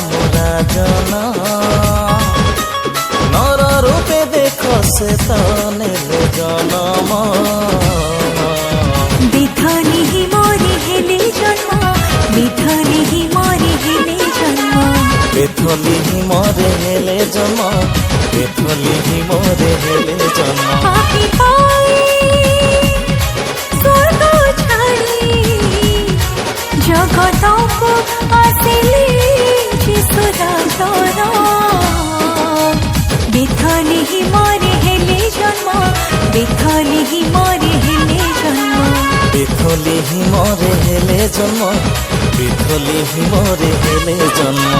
মোরা জনা নর রূপে দেখো সে তো নেলে জনম বিধলি হি মরে হেলে জন্ম বিধলি হি মরে হেলে জন্ম বেথলি হি মরে হেলে জন্ম বেথলি হি মরে হেলে জন্ম পাপি পাই স্বর্গ ছাড়ি জগতকু আসিলি যিশুরা চরণ বিধলি হি মরে হেলে জন্ম বিধলি হি মরে হেলে জন্ম বেথলি হি মরে হেলে জন্ম বেথলি হি মরে হেলে জন্ম।